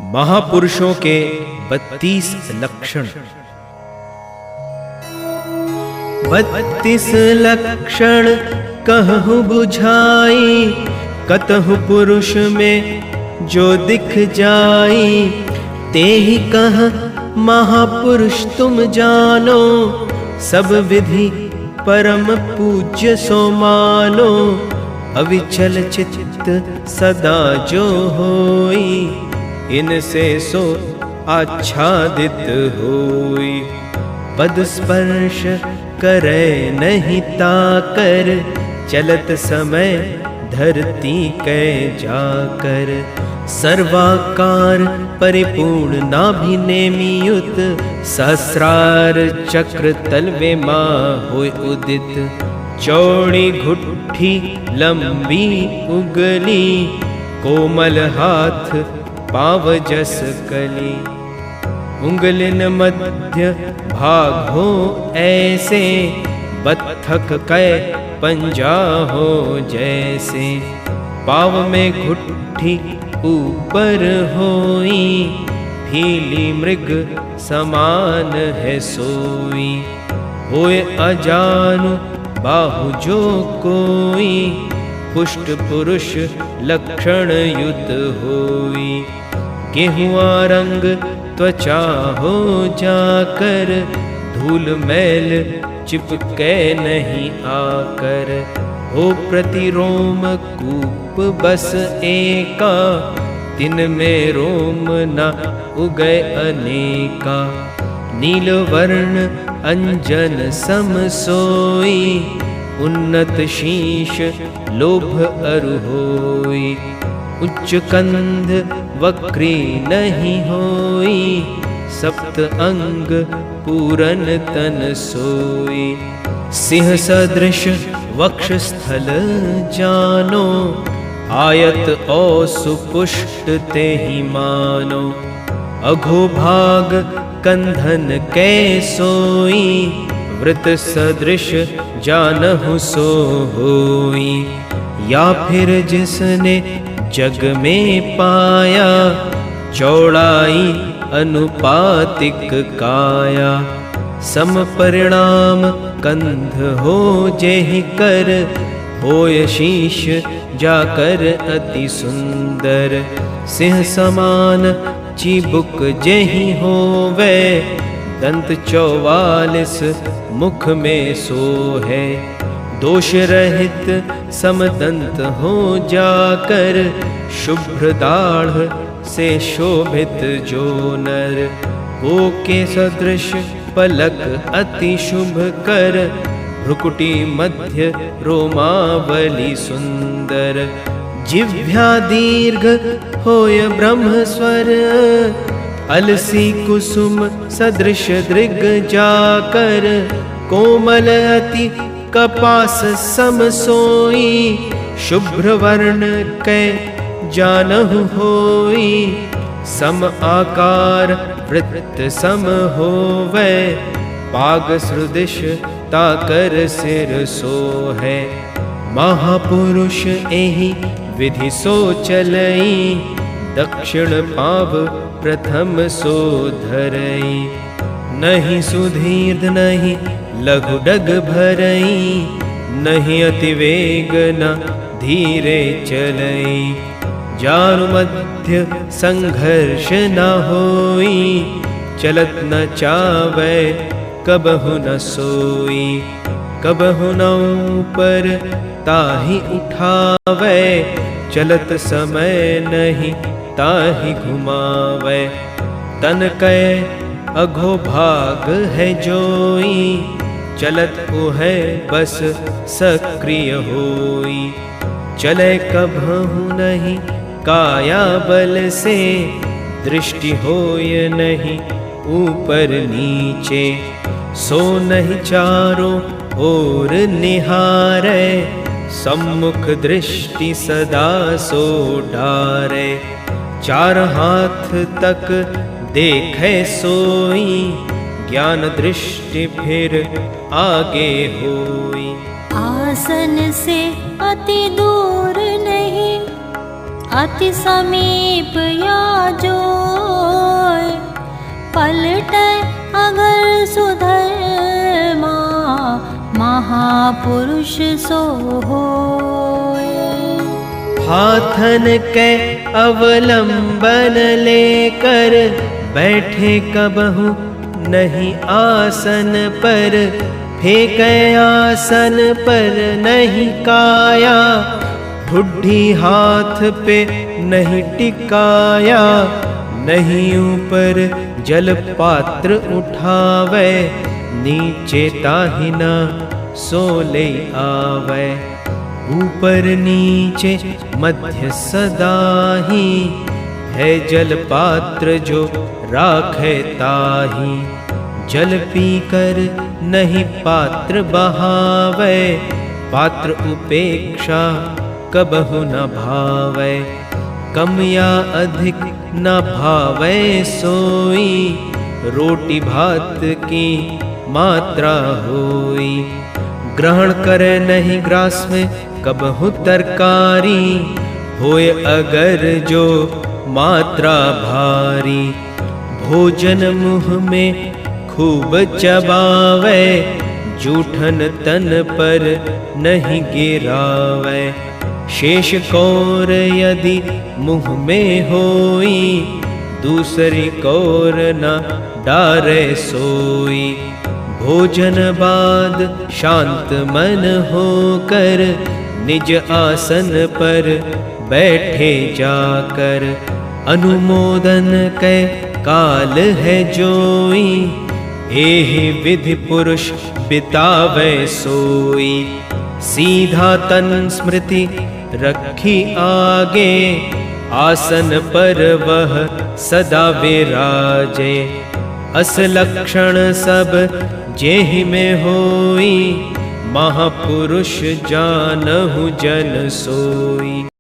महापुरुषों के 32 लक्षण। 32 लक्षण कहूँ बुझाई, कतहु पुरुष में जो दिख जाई। ते ही कह महापुरुष तुम जानो, सब विधि परम पूज्य सो मानो। अविचल चित्त सदा जो होई, इनसे सो आच्छादित होई। पद स्पर्श करे नहीं ताकर, चलत समय धरती कै जाकर। सर्वाकार परिपूर्ण नाभिनेमियुत, सहस्रार चक्र तलवे माँ होय उदित। चौड़ी घुट्ठी लंबी उगली, कोमल हाथ पाव जस कली। उंगलिन मध्य भाग हो ऐसे, बत्थक कै पंजा हो जैसे। पाव में घुट्ठी ऊपर होई, भीली मृग समान है सोई। होए अजानु बाहु जो कोई, पुष्ट पुरुष लक्षण युत होई। गेहुआ रंग त्वचा हो जाकर, धूल मैल चिपके नहीं आकर। हो प्रतिरोम कूप बस एका, तिन में रोम न उगय अनेका। नील वर्ण अंजन सम सोई, उन्नत शीश लोभ अरु होई। उच्च कंध वक्री नहीं होई, सप्त अंग पूरन तन सोई। सिंह सदृश वक्षस्थल जानो, आयत और सुपुष्ट ते ही मानो। अघोभाग कंधन कै सोई, वृत सदृश जानहु सो होई। या फिर जिसने जग में पाया, चौड़ाई अनुपातिक काया। सम परिणाम कंध हो जेहि कर, होय शीश जाकर अति सुंदर। सिंह समान चिबुक जेहि होवे, दंत 44 मुख में सो है। दोष रहित समदंत हो जाकर, शुभ्र दाढ़ से शोभित जो नर। को के सदृश पलक अति शुभ कर, भ्रुकुटी मध्य रोमावली सुंदर। जिह्वा दीर्घ होय ब्रह्म स्वर, अलसी कुसुम सदृश दृग जाकर। कोमल अति कपास सम सोई, शुभ्र वर्ण कै जानहु होई। सम आकार वृत्त सम होवे, पाग सदृश ताकर सिर सो है। महापुरुष एहि विधि सो चलई, दक्षिण पाव प्रथम सो धरई। नहीं सुधीर्ध नहीं लघु डग भरई, नहीं अति वेग न धीरे चलई। जानु मध्य संघर्ष न होई, चलत न चावै कबहु न सोई। कबहु न ऊपर ताहि उठावै, चलत समय नहीं ताहि घुमावै। तन कै अघोभाग है जोई, चलत उहै बस सक्रिय होई। चले कबहु नहीं काया बल से, दृष्टि होय नहीं ऊपर नीचे। सो नहीं चारों ओर निहारै, सम्मुख दृष्टि सदा सो डारै। चार हाथ तक देखे सोई, ज्ञान दृष्टि फिर आगे होई। आसन से अति दूर नहीं, अति समीप या जो महापुरुष सो होय। हाथन के अवलंबन लेकर बैठे कबहु नहीं आसन पर, फेंके आसन पर नहीं काया, ठुड्ढी हाथ पे नहीं टिकाया, नहीं ऊपर जल पात्र उठावे, नीचे ताहिना सोले आवे। ऊपर नीचे मध्य सदाही, है जल पात्र जो राखे ताही। जल पीकर नहीं पात्र बहावे, पात्र उपेक्षा कबहु न भावे। कम या अधिक न भावे सोई, रोटी भात की मात्रा होई। ग्रहण करे नहीं ग्रास में कबहु तरकारी, होए अगर जो मात्रा भारी। भोजन मुँह में खूब चबावे, जूठन तन पर नहीं गिरावे। शेष कौर यदि मुँह में होई, दूसरी कौर न डारे सोई। भोजन बाद शांत मन होकर, निज आसन पर बैठे जाकर। अनुमोदन कै काल है जोई, एहि विधि पुरुष बितावे सोई। सीधा तन स्मृति रखी आगे, आसन पर वह सदा विराजे। अस लक्षण सब जेहि में होई, महापुरुष जानहु जन सोई।